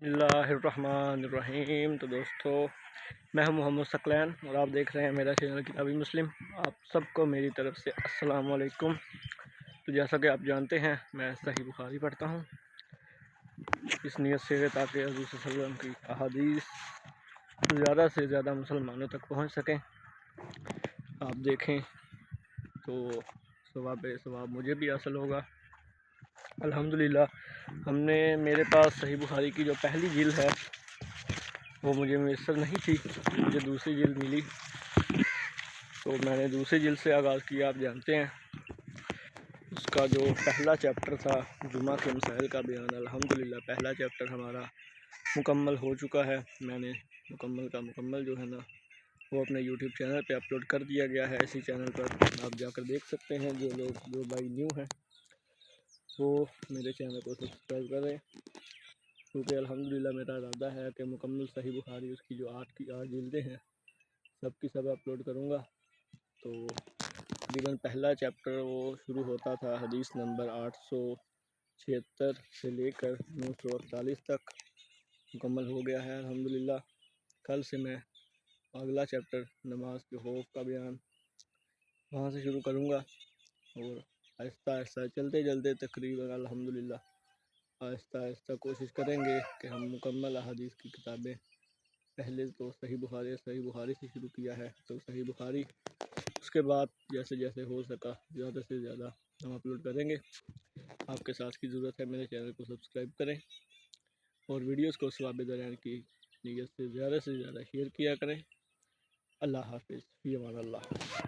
اللہ الرحمن الرحیم۔ تو دوستو، میں ہوں محمد ثقلین اور آپ دیکھ رہے ہیں میرا چینل کتابی مسلم۔ آپ سب کو میری طرف سے السلام علیکم۔ تو جیسا کہ آپ جانتے ہیں، میں صحیح بخاری پڑھتا ہوں اس نیت سے تاکہ حضور صلی اللہ علیہ وسلم کی احادیث زیادہ سے زیادہ مسلمانوں تک پہنچ سکیں۔ آپ دیکھیں تو ثواب مجھے بھی حاصل ہوگا الحمدللہ۔ میرے پاس صحیح بخاری کی جو پہلی جلد ہے وہ مجھے میسر نہیں تھی، مجھے دوسری جلد ملی، تو میں نے دوسری جلد سے آغاز کیا۔ آپ جانتے ہیں اس کا جو پہلا چیپٹر تھا جمعہ کے مسائل کا بیان، الحمدللہ پہلا چیپٹر ہمارا مکمل ہو چکا ہے۔ میں نے مکمل جو ہے نا وہ اپنے یوٹیوب چینل پہ اپلوڈ کر دیا گیا ہے۔ اسی چینل پر آپ جا کر دیکھ سکتے ہیں۔ جو بھائی نیو ہیں وہ میرے چینل کو سبسکرائب کریں، کیونکہ الحمدللہ میرا ارادہ ہے کہ مکمل صحیح بخاری اس کی جو 8 جلدیں ہیں سب کی سب اپلوڈ کروں گا۔ تو تقریباً پہلا چیپٹر وہ شروع ہوتا تھا حدیث نمبر 876 سے لے کر 948 تک مکمل ہو گیا ہے الحمدللہ۔ کل سے میں اگلا چیپٹر نماز کے خوف کا بیان وہاں سے شروع کروں گا، اور آہستہ آہستہ چلتے تقریباً الحمدللہ آہستہ کوشش کریں گے کہ ہم مکمل احادیث کی کتابیں، پہلے تو صحیح بخاری سے شروع کیا ہے، تو صحیح بخاری اس کے بعد جیسے ہو سکا زیادہ سے زیادہ ہم اپلوڈ کریں گے۔ آپ کے ساتھ کی ضرورت ہے، میرے چینل کو سبسکرائب کریں اور ویڈیوز کو ثواب درجان کی نیت سے زیادہ شیئر کیا کریں۔ اللہ حافظ، فی امان اللہ۔